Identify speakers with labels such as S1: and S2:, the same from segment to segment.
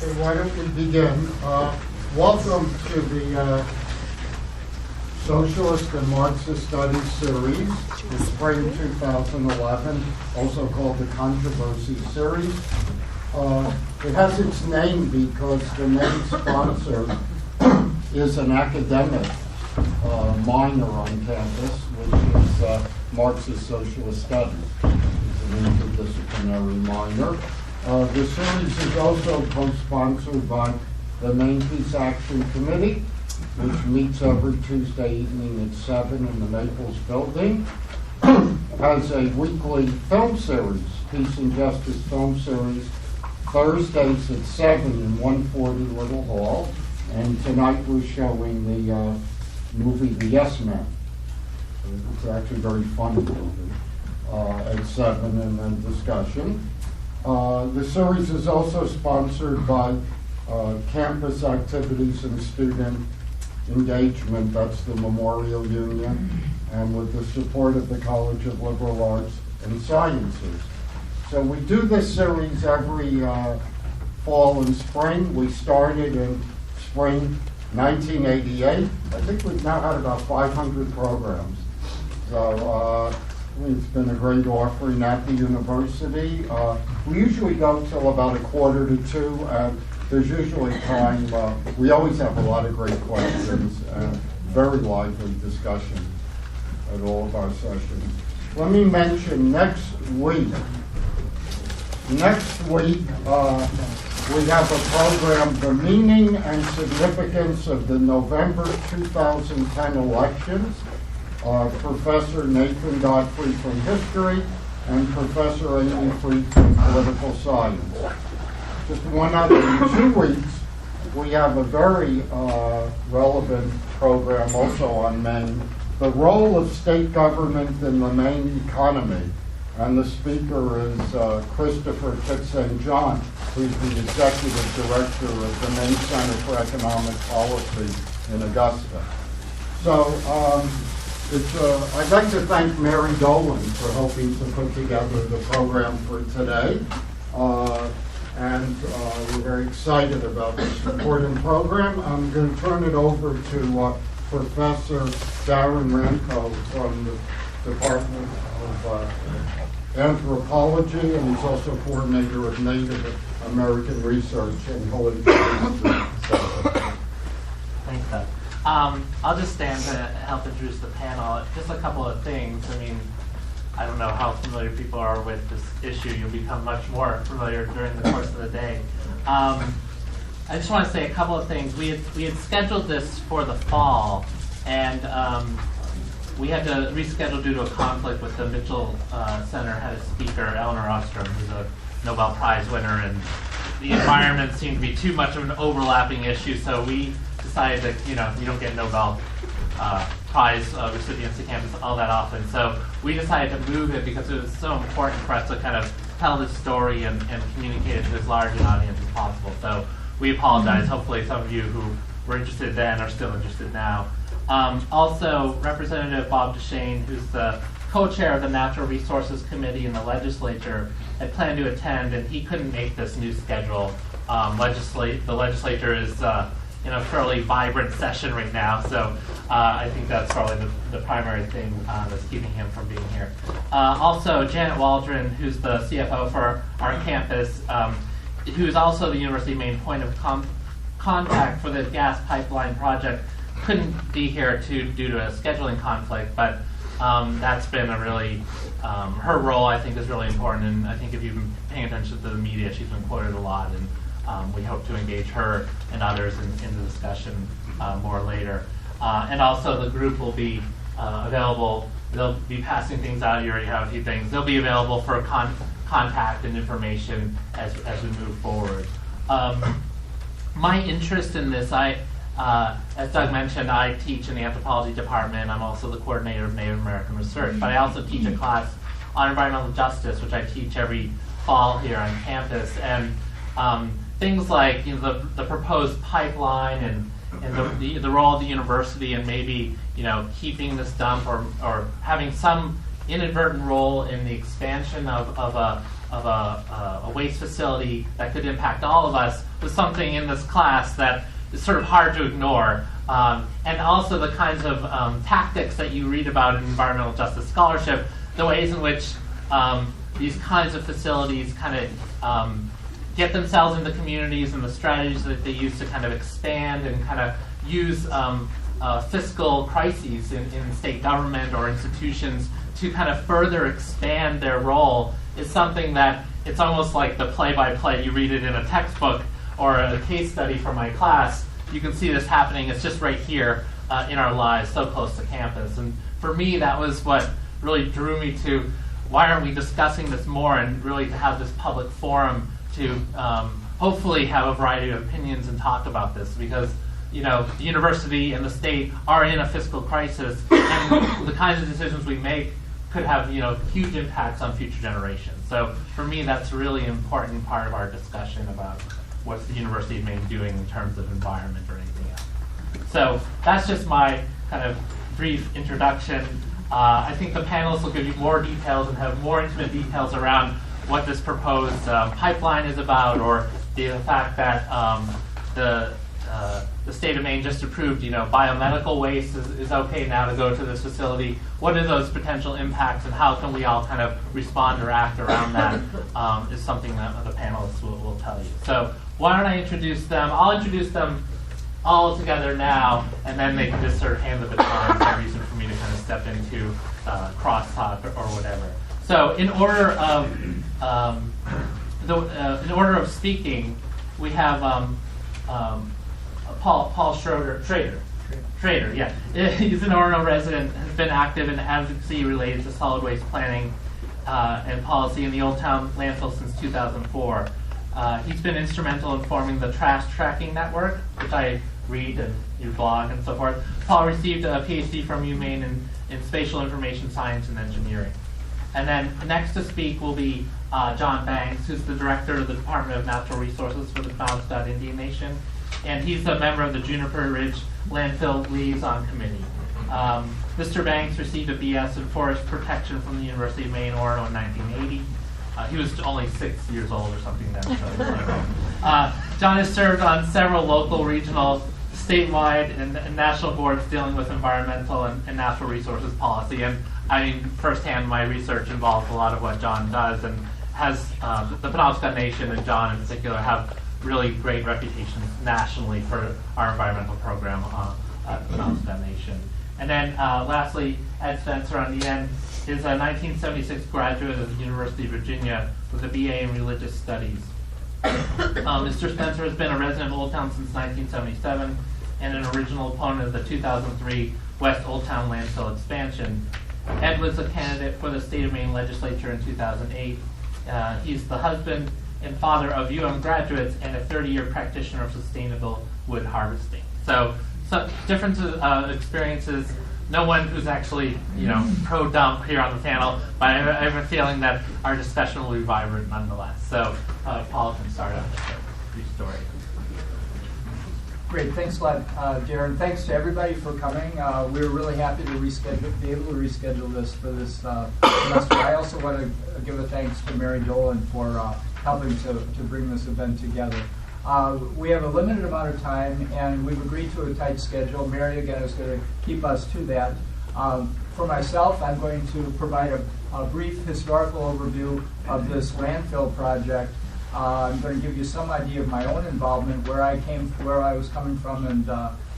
S1: Okay, why don't we begin? Welcome to the Socialist and Marxist Studies series, the spring 2011, also called the Controversy series. It has its name because the main sponsor is an academic minor on campus, which is Marxist Socialist Studies. It's an interdisciplinary minor. The series is also co-sponsored by the Main Peace Action Committee, which meets every Tuesday evening at 7 in the Maples building. Has a weekly film series, Peace and Justice film series, Thursdays at 7 in 140 Little Hall. And tonight we're showing the movie The Yes Man. It's actually a very funny movie at 7 in the discussion. The series is also sponsored by campus activities and student engagement. That's the Memorial Union, and with the support of the College of Liberal Arts and Sciences. So we do this series every fall and spring. We started in spring 1988. I think we've now had about 500 programs. So it's been a great offering at the university. We usually go till about 1:45, and there's usually time. We always have a lot of great questions and very lively discussion at all of our sessions. Let me mention next week. Next week, we have a program, The Meaning and Significance of the November 2010 Elections. Professor Nathan Godfrey from History and Professor Amy Freed from Political Science. Just one other, in 2 weeks, we have a very relevant program also on Maine, the role of state government in the Maine economy. And the speaker is Christopher St. John, who's the Executive Director of the Maine Center for Economic Policy in Augusta. So I'd like to thank Mary Dolan for helping to put together the program for today. And we're very excited about this important program. I'm going to turn it over to Professor Darren Ranko from the Department of Anthropology, and he's also coordinator of Native American Research, and he'll introduce the
S2: Thanks, Doug. I'll just stand to help introduce the panel. Just a couple of things. I mean, I don't know how familiar people are with this issue. You'll become much more familiar during the course of the day. I just want to say a couple of things. We had scheduled this for the fall, and we had to reschedule due to a conflict with the Mitchell Center head speaker, Eleanor Ostrom, who's a Nobel Prize winner, and the environment seemed to be too much of an overlapping issue, so we decided that, you don't get Nobel Prize recipients to campus all that often. So we decided to move it because it was so important for us to kind of tell this story and communicate it to as large an audience as possible. So we apologize. Hopefully some of you who were interested then are still interested now. Also, Representative Bob Duchesne, who's the co-chair of the Natural Resources Committee in the legislature, had planned to attend, and he couldn't make this new schedule. The legislature is in a fairly vibrant session right now, so I think that's probably the primary thing that's keeping him from being here. Also, Janet Waldron, who's the CFO for our campus, who's also the University main point of contact for the gas pipeline project, couldn't be here due to a scheduling conflict, but that's been a really, her role I think is really important, and I think if you've been paying attention to the media, she's been quoted a lot, and we hope to engage her and others in the discussion more later. And also the group will be available. They'll be passing things out. You already have a few things. They'll be available for contact and information as we move forward. My interest in this, as Doug mentioned, I teach in the anthropology department. I'm also the coordinator of Native American research, but I also teach a class on environmental justice, which I teach every fall here on campus. And things like the proposed pipeline and the role of the university, and maybe keeping this dump or having some inadvertent role in the expansion of a waste facility that could impact all of us was something in this class that is sort of hard to ignore. And also the kinds of tactics that you read about in environmental justice scholarship, the ways in which these kinds of facilities kind of get themselves into communities and the strategies that they use to kind of expand and kind of use fiscal crises in state government or institutions to kind of further expand their role is something that it's almost like the play-by-play. You read it in a textbook or a case study from my class. You can see this happening. It's just right here in our lives, so close to campus. And for me, that was what really drew me to why aren't we discussing this more, and really to have this public forum to hopefully have a variety of opinions and talk about this, because the university and the state are in a fiscal crisis, and the kinds of decisions we make could have huge impacts on future generations. So for me, that's a really important part of our discussion about what the university may be doing in terms of environment or anything else. So that's just my kind of brief introduction. I think the panelists will give you more details and have more intimate details around what this proposed pipeline is about, or the fact that the state of Maine just approved, biomedical waste is okay now to go to this facility. What are those potential impacts, and how can we all kind of respond or act around that is something that the panelists will tell you. So why don't I introduce them? I'll introduce them all together now, and then they can just sort of hand the baton. No reason for me to kind of step into crosstalk or whatever. So in order of speaking, we have Paul Schrader, yeah. He's an Orono resident, has been active in advocacy related to solid waste planning and policy in the Old Town landfill since 2004. He's been instrumental in forming the Trash Tracking Network, which I read and your blog and so forth. Paul received a PhD from UMaine in spatial information science and engineering. And then next to speak will be John Banks, who's the director of the Department of Natural Resources for the Penobscot Indian Nation. And he's a member of the Juniper Ridge Landfill Liaison Committee. Mr. Banks received a BS in Forest Protection from the University of Maine, Orono in 1980. He was only 6 years old or something then. So, John has served on several local, regional, statewide, and national boards dealing with environmental and natural resources policy. And I mean, firsthand, my research involves a lot of what John does, and has the Penobscot Nation and John in particular have really great reputations nationally for our environmental program at the Penobscot Nation. And then lastly, Ed Spencer on the end is a 1976 graduate of the University of Virginia with a BA in Religious Studies. Mr. Spencer has been a resident of Old Town since 1977 and an original opponent of the 2003 West Old Town landfill expansion. Ed was a candidate for the State of Maine legislature in 2008. He's the husband and father of graduates and a 30-year practitioner of sustainable wood harvesting. So different experiences. No one who's actually, pro-dump here on the panel, but I have a feeling that our discussion will be vibrant nonetheless. So Paul can start out with a brief story.
S3: Great, thanks a lot, Darren. Thanks to everybody for coming. We're really happy to be able to reschedule this for this semester. I also want to give a thanks to Mary Dolan for helping to bring this event together. We have a limited amount of time, and we've agreed to a tight schedule. Mary, again, is going to keep us to that. For myself, I'm going to provide a brief historical overview of this landfill project. I'm going to give you some idea of my own involvement, where I was coming from, and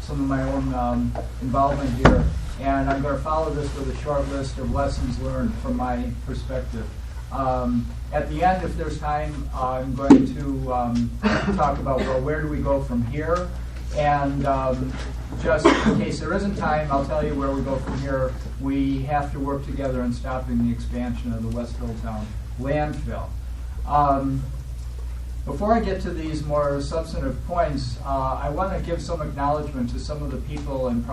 S3: some of my own involvement here. And I'm going to follow this with a short list of lessons learned from my perspective. At the end, if there's time, I'm going to talk about, well, where do we go from here? And just in case there isn't time, I'll tell you where we go from here. We have to work together in stopping the expansion of the West Old Town landfill. Before I get to these more substantive points, I want to give some acknowledgement to some of the people and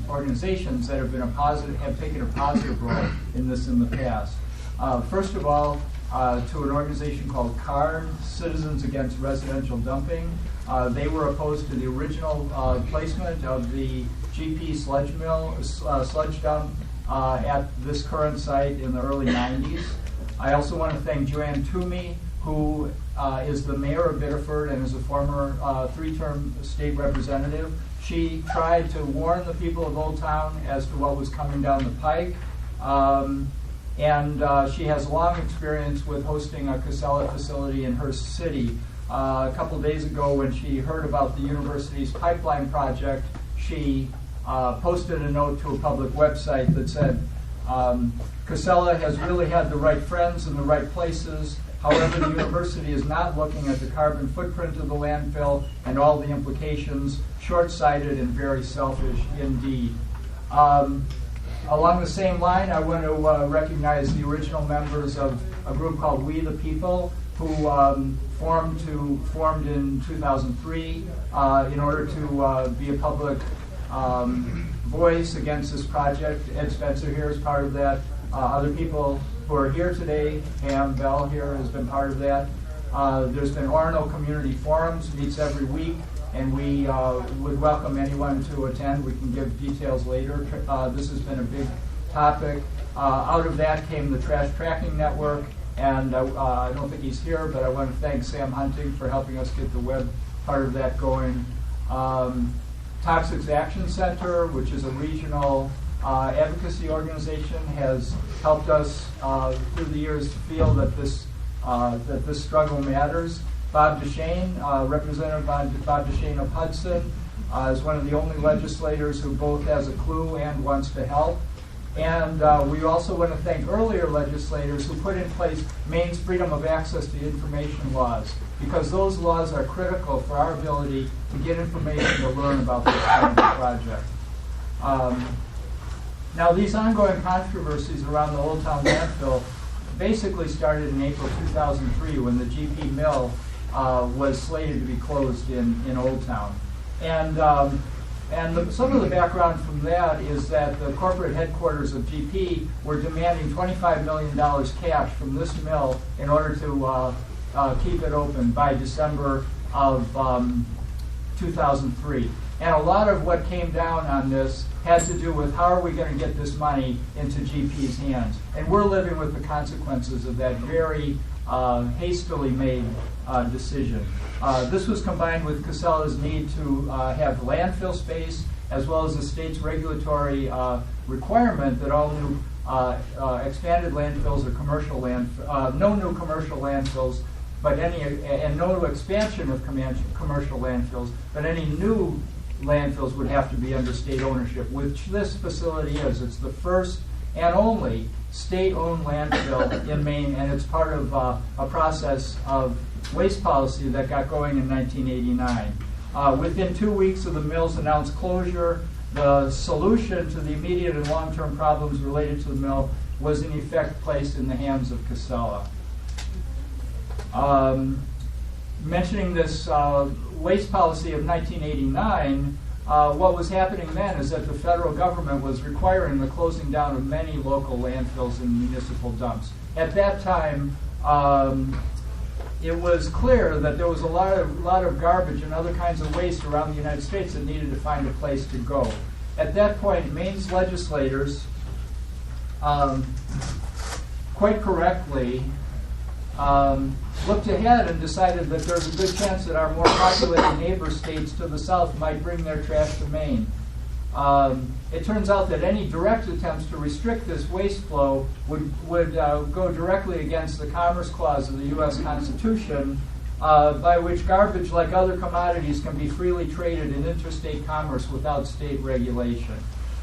S3: organizations that have taken a positive role in this in the past. First of all, to an organization called CARN, Citizens Against Residential Dumping. They were opposed to the original placement of the GP sludge dump at this current site in the early 90s. I also want to thank Joanne Toomey, who is the mayor of Biddeford and is a former 3-term state representative. She tried to warn the people of Old Town as to what was coming down the pike. And she has long experience with hosting a Casella facility in her city. A couple of days ago, when she heard about the university's pipeline project, she posted a note to a public website that said, Casella has really had the right friends in the right places. However, the university is not looking at the carbon footprint of the landfill and all the implications, short-sighted and very selfish indeed. Along the same line, I want to recognize the original members of a group called We the People, who formed in 2003 in order to be a public voice against this project. Ed Spencer here is part of that. Other people who are here today, Pam Bell here has been part of that. There's been Orono Community Forums, meets every week, and we would welcome anyone to attend. We can give details later. This has been a big topic. Out of that came the Trash Tracking Network, and I don't think he's here, but I want to thank Sam Hunting for helping us get the web part of that going. Toxics Action Center, which is a regional advocacy organization, has helped us through the years feel that this struggle matters. Bob Duchesne, Representative Bob Duchesne of Hudson, is one of the only legislators who both has a clue and wants to help. And we also want to thank earlier legislators who put in place Maine's freedom of access to information laws, because those laws are critical for our ability to get information to learn about this kind of project. Now, these ongoing controversies around the Old Town landfill basically started in April 2003 when the GP mill was slated to be closed in Old Town. And some of the background from that is that the corporate headquarters of GP were demanding $25 million cash from this mill in order to keep it open by December of 2003. And a lot of what came down on this had to do with how are we going to get this money into GP's hands. And we're living with the consequences of that very hastily made decision. This was combined with Casella's need to have landfill space, as well as the state's regulatory requirement that all new expanded landfills or commercial no new commercial landfills, but and no expansion of commercial landfills, but any new landfills would have to be under state ownership, which this facility is. It's the first and only state-owned landfill in Maine, and it's part of a process of waste policy that got going in 1989. Within 2 weeks of the mill's announced closure, the solution to the immediate and long-term problems related to the mill was in effect placed in the hands of Casella. Mentioning this waste policy of 1989, what was happening then is that the federal government was requiring the closing down of many local landfills and municipal dumps. At that time, it was clear that there was a lot of garbage and other kinds of waste around the United States that needed to find a place to go. At that point, Maine's legislators, quite correctly, looked ahead and decided that there's a good chance that our more populated neighbor states to the south might bring their trash to Maine. It turns out that any direct attempts to restrict this waste flow would go directly against the Commerce Clause of the U.S. Constitution, by which garbage, like other commodities, can be freely traded in interstate commerce without state regulation.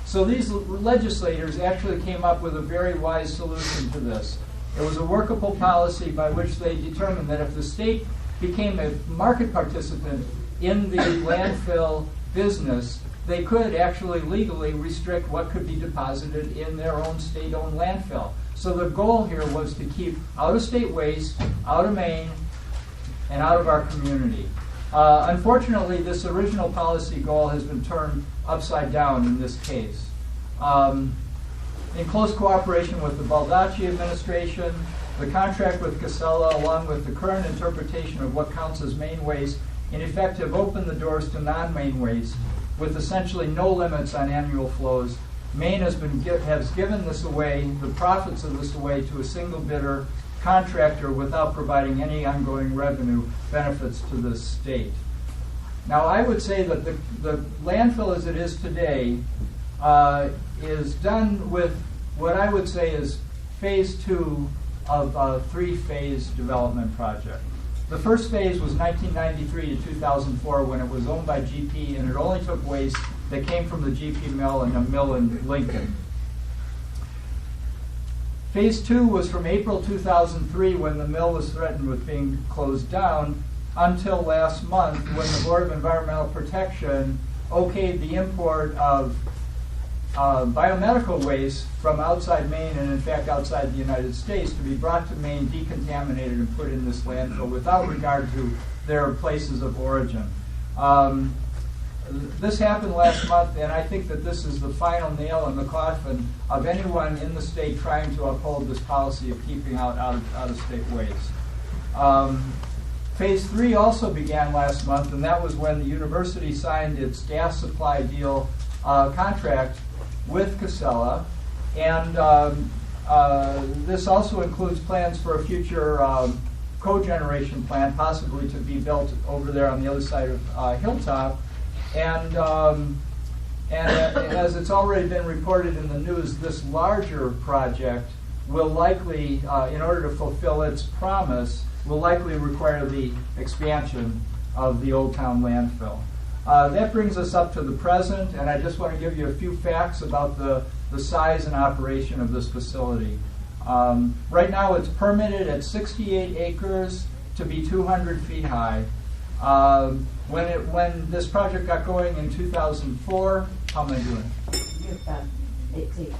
S3: So these legislators actually came up with a very wise solution to this. It was a workable policy by which they determined that if the state became a market participant in the landfill business, they could actually legally restrict what could be deposited in their own state-owned landfill. So the goal here was to keep out-of-state waste out of Maine and out of our community. Unfortunately, this original policy goal has been turned upside down in this case. In close cooperation with the Baldacci administration, the contract with Casella, along with the current interpretation of what counts as Maine waste, in effect have opened the doors to non-Maine waste, with essentially no limits on annual flows. Maine has given this away, the profits of this away, to a single bidder, contractor without providing any ongoing revenue benefits to the state. Now, I would say that the landfill as it is today is done with what I would say is phase 2 of a 3-phase development project. The first phase was 1993 to 2004 when it was owned by GP, and it only took waste that came from the GP mill and a mill in Lincoln. Phase 2 was from April 2003 when the mill was threatened with being closed down until last month when the Board of Environmental Protection okayed the import of biomedical waste from outside Maine and in fact outside the United States to be brought to Maine, decontaminated, and put in this landfill without regard to their places of origin. This happened last month, and I think that this is the final nail in the coffin of anyone in the state trying to uphold this policy of keeping out of state waste. Phase 3 also began last month, and that was when the university signed its gas supply deal contract with Casella, and this also includes plans for a future cogeneration plant, possibly to be built over there on the other side of Hilltop. And as it's already been reported in the news, this larger project will likely, in order to fulfill its promise, will likely require the expansion of the Old Town landfill. That brings us up to the present, and I just want to give you a few facts about the size and operation of this facility. Right now it's permitted at 68 acres to be 200 feet high. When this project got going in 2004, how am I doing?
S4: You're about 18.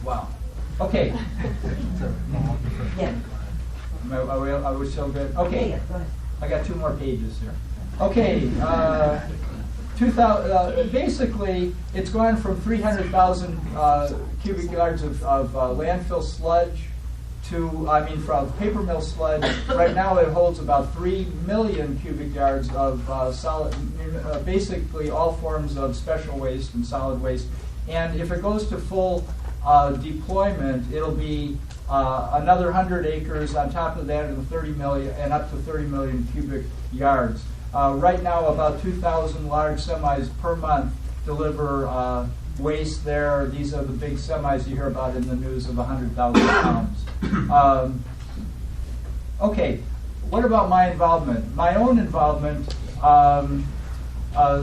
S3: Wow. Okay.
S4: Yeah.
S3: Are we still good? Okay.
S4: Yeah, go ahead.
S3: I got 2 more pages here. Okay. Basically, it's gone from 300,000 cubic yards of landfill sludge from paper mill sludge. Right now it holds about 3 million cubic yards of solid, basically all forms of special waste and solid waste. And if it goes to full deployment, it'll be another 100 acres on top of that, and 30 million, and up to 30 million cubic yards. Right now, about 2,000 large semis per month deliver waste there. These are the big semis you hear about in the news of 100,000 pounds. Okay, what about my involvement? My own involvement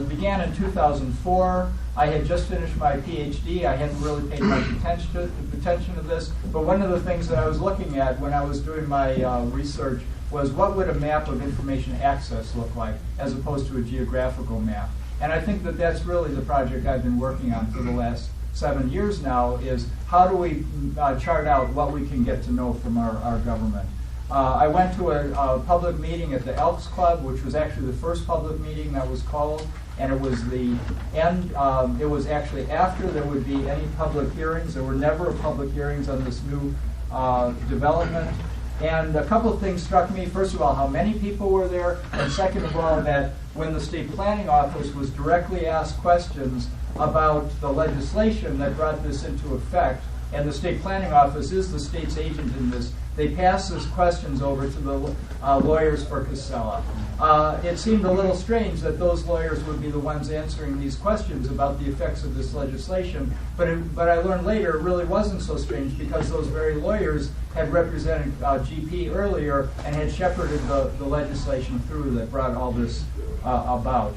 S3: began in 2004. I had just finished my PhD. I hadn't really paid much attention to this, but one of the things that I was looking at when I was doing my research was what would a map of information access look like as opposed to a geographical map. And I think that that's really the project I've been working on for the last 7 years now, is how do we chart out what we can get to know from our government. I went to a public meeting at the Elks Club, which was actually the first public meeting that was called, and it was the end. It was actually after there would be any public hearings. There were never public hearings on this new development. And a couple of things struck me. First of all, how many people were there, and second of all, that when the State Planning Office was directly asked questions about the legislation that brought this into effect, and the State Planning Office is the state's agent in this, they passed those questions over to the lawyers for Casella. It seemed a little strange that those lawyers would be the ones answering these questions about the effects of this legislation, but I learned later it really wasn't so strange, because those very lawyers had represented GP earlier and had shepherded the legislation through that brought all this about.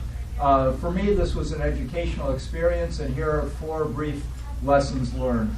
S3: For me, this was an educational experience, and here are 4 brief lessons learned.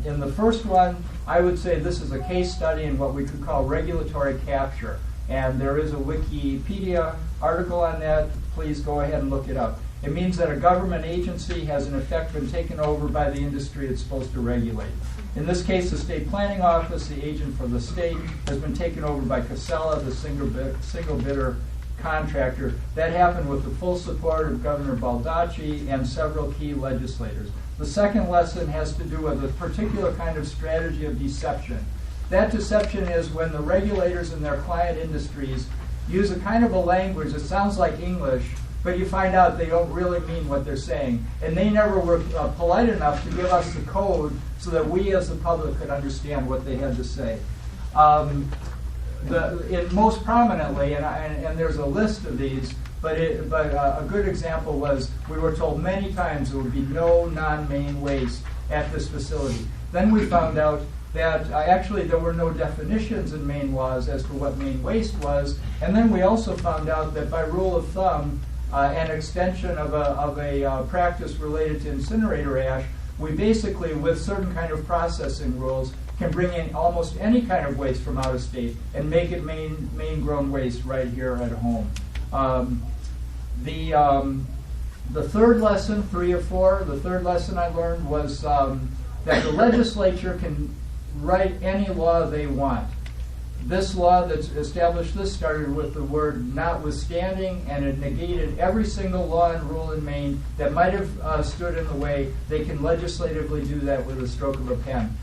S3: In the first one, I would say this is a case study in what we could call regulatory capture. And there is a Wikipedia article on that. Please go ahead and look it up. It means that a government agency has in effect been taken over by the industry it's supposed to regulate. In this case, the State Planning Office, the agent for the state, has been taken over by Casella, the single bidder contractor. That happened with the full support of Governor Baldacci and several key legislators. The second lesson has to do with a particular kind of strategy of deception. That deception is when the regulators and their client industries use a kind of a language that sounds like English, but you find out they don't really mean what they're saying. And they never were polite enough to give us the code so that we as the public could understand what they had to say. Most prominently, and there's a list of these, but a good example was we were told many times there would be no non-main waste at this facility. Then we found out that actually there were no definitions in Maine laws as to what main waste was, and then we also found out that by rule of thumb, an extension of a practice related to incinerator ash, we basically, with certain kind of processing rules, can bring in almost any kind of waste from out of state and make it Maine grown waste right here at home. The third lesson, 3 of 4, the third lesson I learned was that the legislature can write any law they want. This law that's established this started with the word notwithstanding, and it negated every single law and rule in Maine that might have stood in the way. They can legislatively do that with a stroke of a pen.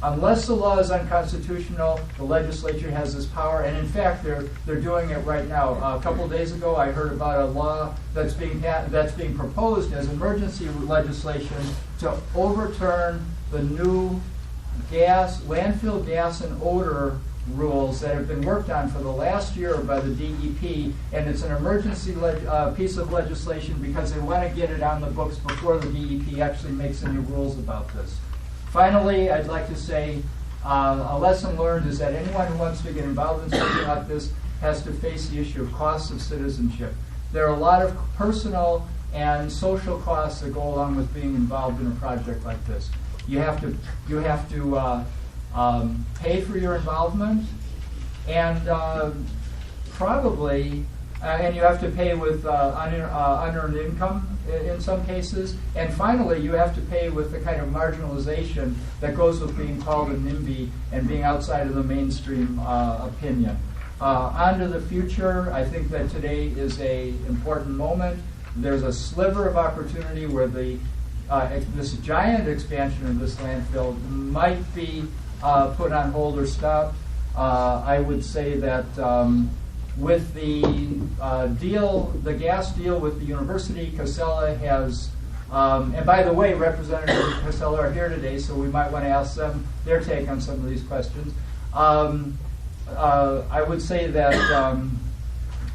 S3: Unless the law is unconstitutional, the legislature has this power, and in fact, they're doing it right now. A couple of days ago, I heard about a law that's being proposed as emergency legislation to overturn the new landfill gas and odor rules that have been worked on for the last year by the DEP, and it's an emergency piece of legislation because they want to get it on the books before the DEP actually makes any rules about this. Finally, I'd like to say a lesson learned is that anyone who wants to get involved in something like this has to face the issue of costs of citizenship. There are a lot of personal and social costs that go along with being involved in a project like this. You have to pay for your involvement, and probably, and you have to pay with unearned income in some cases. And finally, you have to pay with the kind of marginalization that goes with being called a NIMBY and being outside of the mainstream opinion. On to the future, I think that today is an important moment. There's a sliver of opportunity where this giant expansion of this landfill might be put on hold or stopped. I would say that with the the gas deal with the university, Casella has, and by the way, representatives of Casella are here today, so we might want to ask them their take on some of these questions. I would say that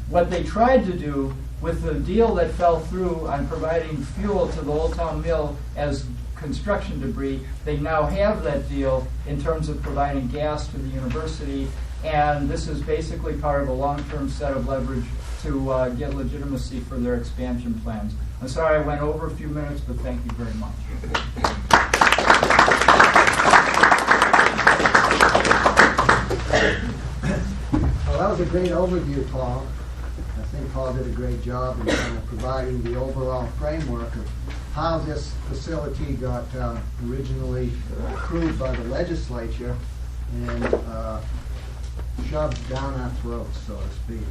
S3: what they tried to do with the deal that fell through on providing fuel to the Old Town Mill as construction debris, they now have that deal in terms of providing gas to the university, and this is basically part of a long-term set of leverage to get legitimacy for their expansion plans. I'm sorry I went over a few minutes, but thank you very much.
S5: Well, that was a great overview, Paul. I think Paul did a great job in kind of providing the overall framework of how this facility got originally approved by the legislature and shoved down our throats, so to speak.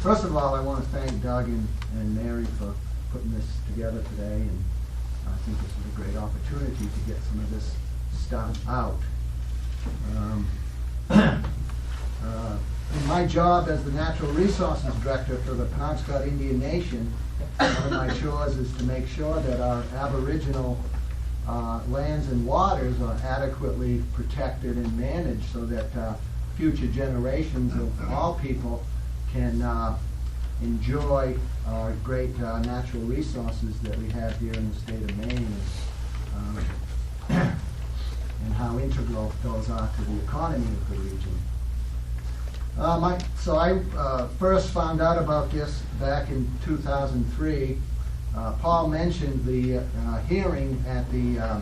S5: First of all, I want to thank Doug and Mary for putting this together today, and I think this is a great opportunity to get some of this stuff out. In my job as the Natural Resources Director for the Penobscot Indian Nation, one of my chores is to make sure that our Aboriginal lands and waters are adequately protected and managed so that future generations of all people can enjoy our great natural resources that we have here in the state of Maine, and how integral those are to the economy of the region. So I first found out about this back in 2003. Paul mentioned the hearing at the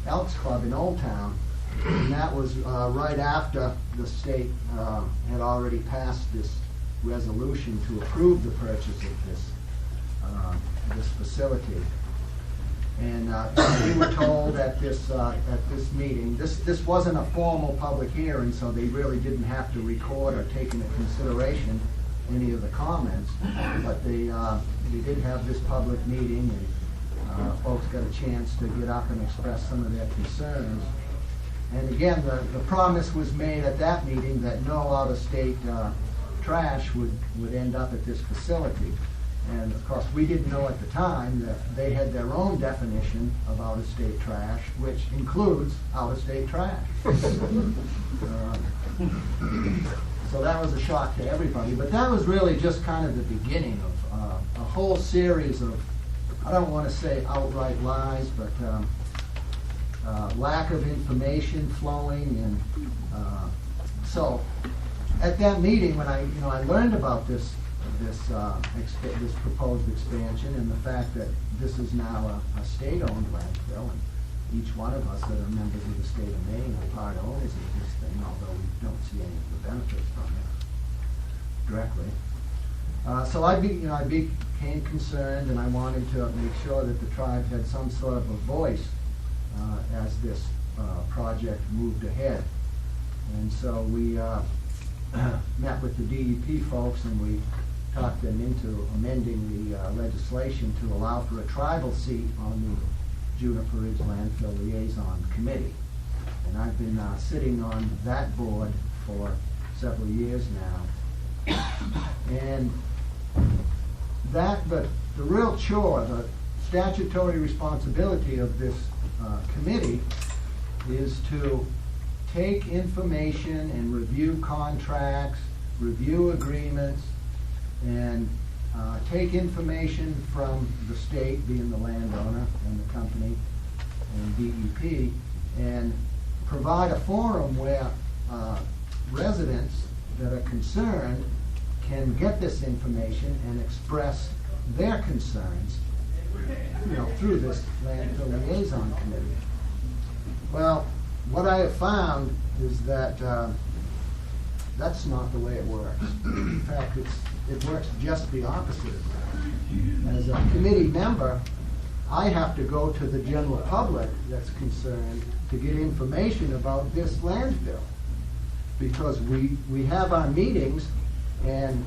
S5: Elks Club in Old Town, and that was right after the state had already passed this resolution to approve the purchase of this facility. And we were told at this meeting, this wasn't a formal public hearing, so they really didn't have to record or take into consideration any of the comments, but they did have this public meeting, and folks got a chance to get up and express some of their concerns. And again, the promise was made at that meeting that no out-of-state trash would end up at this facility. And of course, we didn't know at the time that they had their own definition of out-of-state trash, which includes out-of-state trash. So that was a shock to everybody. But that was really just kind of the beginning of a whole series of, I don't want to say outright lies, but lack of information flowing. And so at that meeting, when I learned about this proposed expansion and the fact that this is now a state-owned landfill, and each one of us that are members of the state of Maine are part owners of this thing, although we don't see any of the benefits from it directly. So I became concerned, and I wanted to make sure that the tribe had some sort of a voice as this project moved ahead. And so we met with the DEP folks, and we talked them into amending the legislation to allow for a tribal seat on the Juniper Ridge Landfill Liaison Committee. And I've been sitting on that board for several years now. And but the real chore, the statutory responsibility of this committee is to take information and review contracts, review agreements, and take information from the state, being the landowner and the company, and DEP, and provide a forum where residents that are concerned can get this information and express their concerns, through this landfill liaison committee. Well, what I have found is that that's not the way it works. In fact, it works just the opposite. As a committee member, I have to go to the general public that's concerned to get information about this landfill, because we have our meetings and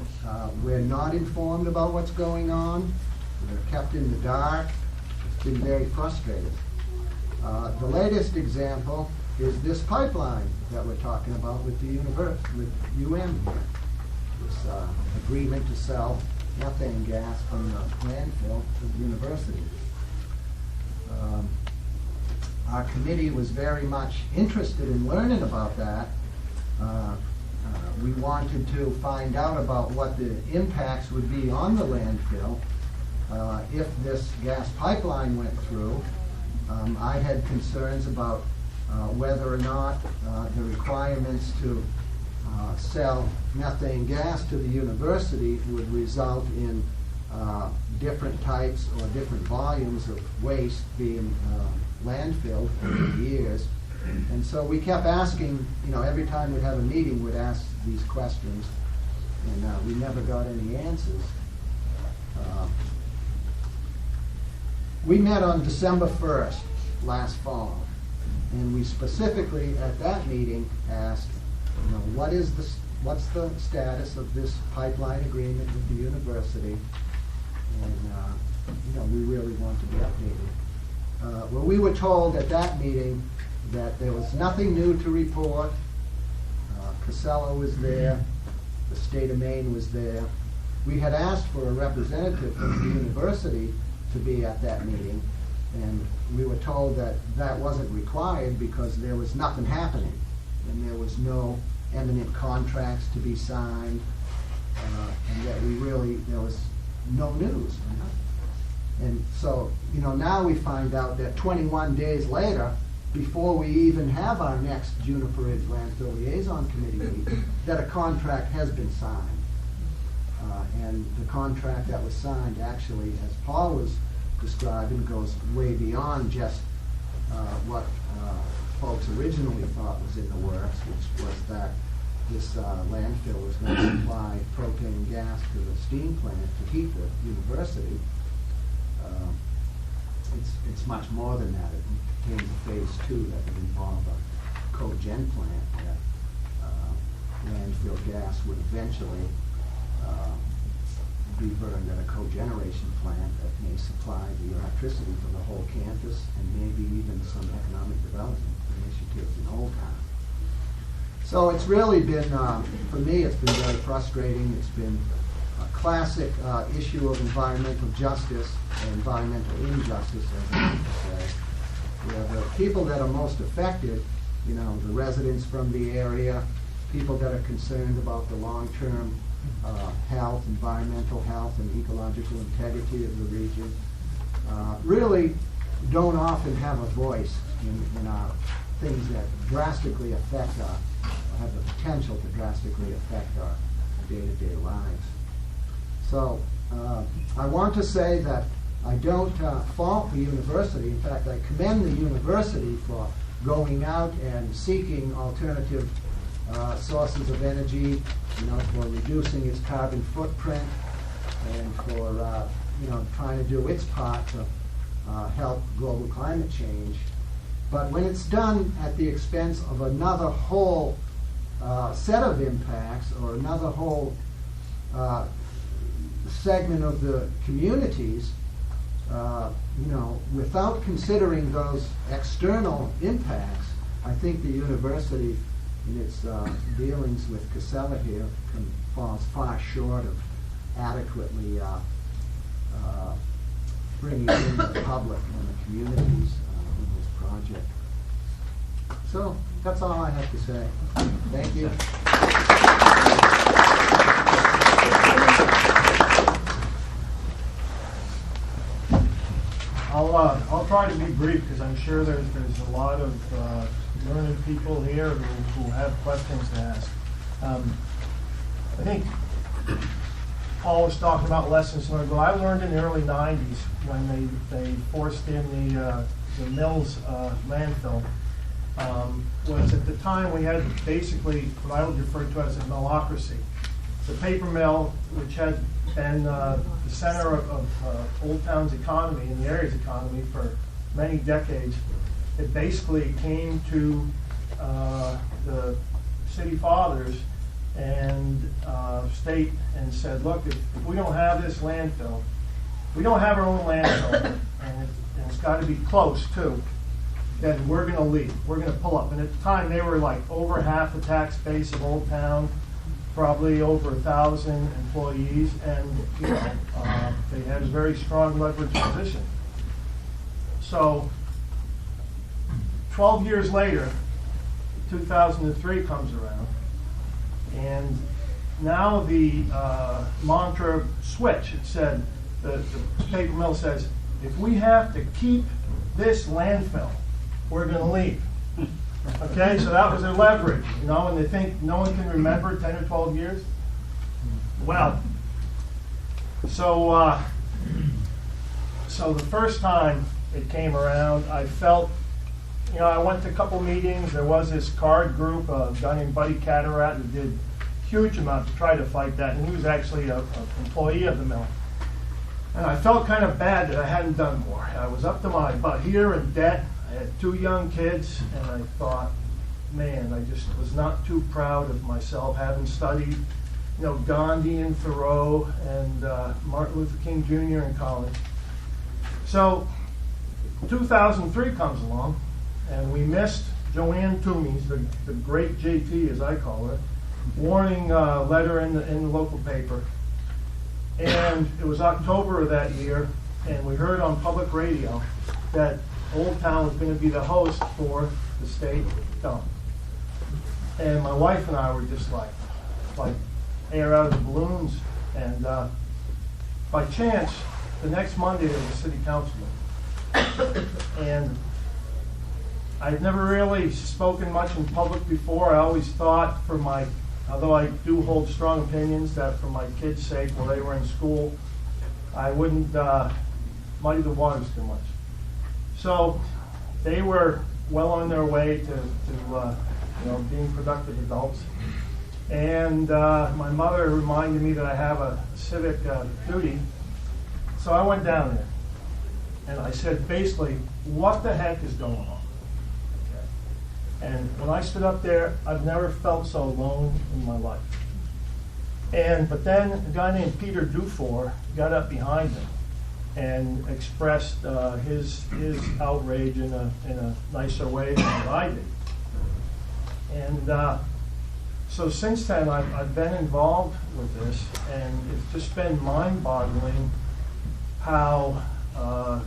S5: we're not informed about what's going on. We're kept in the dark. It's been very frustrating. The latest example is this pipeline that we're talking about with the university, with UM here. This agreement to sell methane gas from the landfill to the university. Our committee was very much interested in learning about that. We wanted to find out about what the impacts would be on the landfill if this gas pipeline went through. I had concerns about whether or not the requirements to sell methane gas to the university would result in different types or different volumes of waste being landfilled over the years. And so we kept asking, every time we'd have a meeting, we'd ask these questions, and we never got any answers. We met on December 1st last fall, and we specifically at that meeting asked, what's the status of this pipeline agreement with the university, and we really want to be updated. Well, we were told at that meeting that there was nothing new to report. Casella was there, the state of Maine was there. We had asked for a representative from the university to be at that meeting, and we were told that that wasn't required because there was nothing happening, and there was no eminent contracts to be signed, and that there was no news. And so, now we find out that 21 days later, before we even have our next Juniper Ridge Landfill Liaison Committee meeting, that a contract has been signed. And the contract that was signed actually, as Paul was describing, goes way beyond just what folks originally thought was in the works, which was that this landfill was going to supply propane gas to the steam plant to heat the university. It's much more than that. It contains a phase 2 that would involve a cogen plant that landfill gas would eventually be burned at a cogeneration plant that may supply the electricity for the whole campus and maybe even some economic development initiatives in Old Town. So it's really been, for me, it's been very frustrating. It's been classic issue of environmental justice, or environmental injustice, as I like to say, where the people that are most affected, you know, the residents from the area, people that are concerned about the long-term health, environmental health, and ecological integrity of the region, really don't often have a voice in things that drastically affect have the potential to drastically affect our day-to-day lives. So I want to say that I don't fault the university. In fact, I commend the university for going out and seeking alternative sources of energy, you know, for reducing its carbon footprint and for trying to do its part to help global climate change. But when it's done at the expense of another whole set of impacts or another whole segment of the communities, without considering those external impacts, I think the university in its dealings with Casella here falls far short of adequately bringing in the public and the communities in this project. So that's all I have to say. Thank you.
S6: I'll try to be brief because I'm sure there's a lot of learned people here who have questions to ask. I think Paul was talking about lessons learned. Well, I learned in the early 90s when they forced in the Mills landfill. Was at the time we had basically what I would refer to as a millocracy. The paper mill, which had been the center of Old Town's economy and the area's economy for many decades, it basically came to the city fathers and state and said, look, if we don't have this landfill, we don't have our own landfill, and it's got to be close too, then we're going to leave. We're going to pull up. And at the time, they were like over half the tax base of Old Town, probably over 1,000 employees, and they had a very strong leverage position. So 12 years later, 2003 comes around, and now the mantra switch. It said, the paper mill says, if we have to keep this landfill, we're going to leave. Okay, so that was their leverage, and they think no one can remember 10 or 12 years. Well, so the first time it came around, I felt, I went to a couple meetings. There was this card group, a guy named Buddy Catterat, who did huge amount to try to fight that, and he was actually an employee of the mill. And I felt kind of bad that I hadn't done more. I was up to my butt here in debt. I had 2 young kids, and I thought, man, I just was not too proud of myself, having studied, Gandhi and Thoreau and Martin Luther King Jr. in college. So 2003 comes along, and we missed Joanne Toomey's, the great JT as I call her, warning letter in the local paper. And it was October of that year, and we heard on public radio that Old Town was going to be the host for the state dump. And my wife and I were just like air out of the balloons. And by chance, the next Monday there was a city council meeting. And I'd never really spoken much in public before. I always thought although I do hold strong opinions, that for my kids' sake, while they were in school, I wouldn't muddy the waters too much. So they were well on their way to being productive adults. And my mother reminded me that I have a civic duty. So I went down there. And I said, basically, what the heck is going on? And when I stood up there, I've never felt so alone in my life. But then a guy named Peter Dufour got up behind him and expressed his outrage in a nicer way than what I did. And So since then, I've been involved with this, and it's just been mind-boggling how a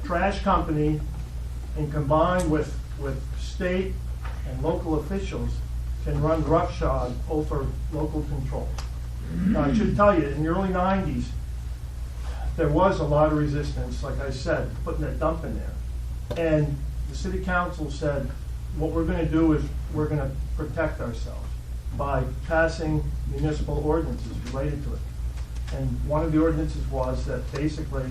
S6: trash company, and combined with state and local officials, can run roughshod over local control. Now, I should tell you, in the early 90s, there was a lot of resistance, like I said, putting that dump in there. And the city council said, what we're going to do is we're going to protect ourselves by passing municipal ordinances related to it. And one of the ordinances was that basically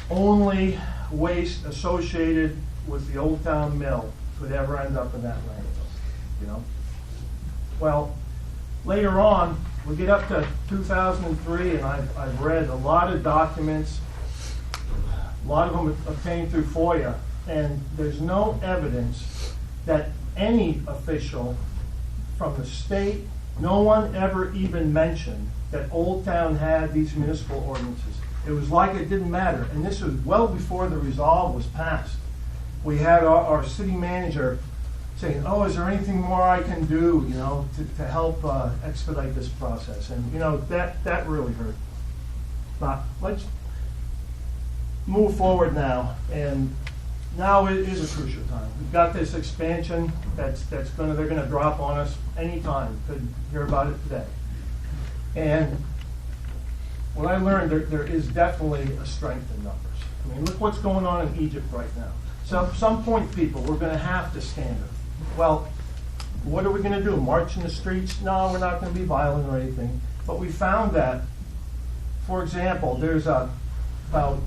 S6: only waste associated with the Old Town Mill could ever end up in that landfill, you know? Well, later on, we get up to 2003, and I've read a lot of documents, a lot of them obtained through FOIA, and there's no evidence that any official from the state, no one ever even mentioned that Old Town had these municipal ordinances. It was like it didn't matter, and this was well before the resolve was passed. We had our city manager saying, oh, is there anything more I can do, you know, to help expedite this process? And, you know, that really hurt. But let's move forward now, and now it is a crucial time. We've got this expansion they're gonna drop on us anytime. Could hear about it today. And what I learned, there is definitely a strength in numbers. I mean, look what's going on in Egypt right now. So at some point, people, we're gonna have to stand up. Well, what are we gonna do? March in the streets? No, we're not gonna be violent or anything. But we found that, for example, there's about,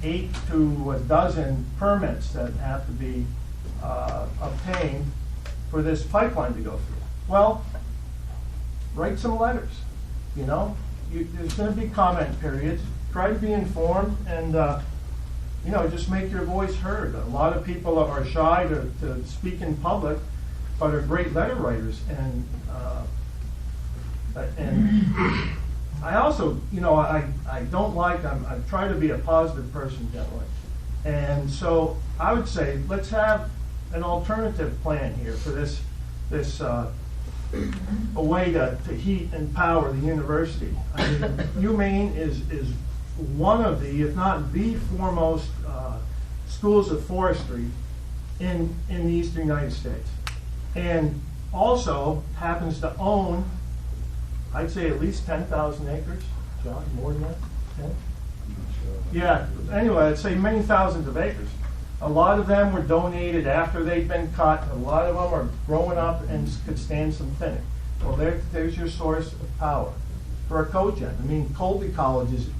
S6: 8 to a dozen permits that have to be obtained for this pipeline to go through. Well, write some letters, you know? There's going to be comment periods. Try to be informed and, you know, just make your voice heard. A lot of people are shy to speak in public, but are great letter writers. And I also, you know, I don't like, I try to be a positive person generally. And so I would say, let's have an alternative plan here for this a way to heat and power the university. I mean, UMaine is one of the, if not the foremost schools of forestry in the eastern United States. And also happens to own, I'd say at least 10,000 acres. John, more than that? 10? Yeah, anyway, I'd say many thousands of acres. A lot of them were donated after they'd been cut. A lot of them are growing up and could stand some thinning. Well, there's your source of power for a cogen. I mean, Colby College is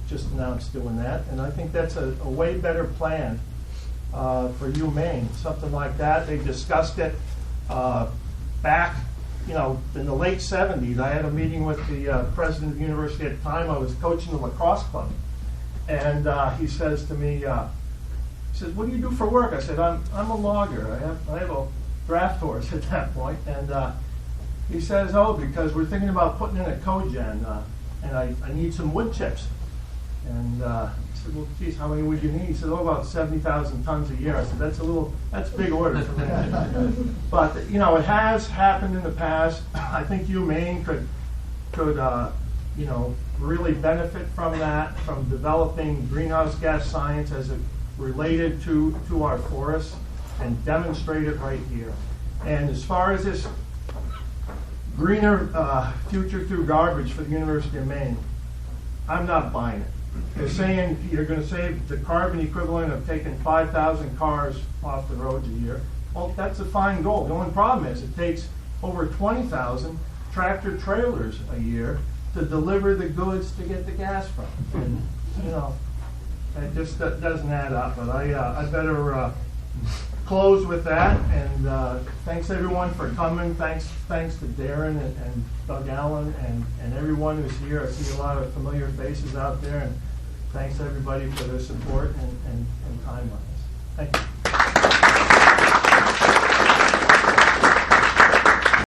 S6: just announced doing that, and I think that's a way better plan for UMaine. Something like that. They discussed it back, you know, in the late 70s. I had a meeting with the president of the university at the time. I was coaching the lacrosse club, and he says to me, he says, what do you do for work? I said, I'm a logger. I have a draft horse at that point. And he says, oh, because we're thinking about putting in a cogen, and I need some wood chips. And I said, well, geez, how many would you need? He said, oh, about 70,000 tons a year. I said, that's a big order for me. But, you know, it has happened in the past. I think UMaine could you know, really benefit from that, from developing greenhouse gas science as it related to our forests, and demonstrate it right here. And as far as this greener future through garbage for the University of Maine, I'm not buying it. They're saying you're going to save the carbon equivalent of taking 5,000 cars off the roads a year. Well, that's a fine goal. The only problem is it takes over 20,000 tractor trailers a year to deliver the goods to get the gas from. And, you know, it just doesn't add up. But I better close with that. And thanks everyone for coming. Thanks to Darren and Doug Allen and everyone who's here. I see a lot of familiar faces out there. And thanks everybody for their support and time on this. Thank you.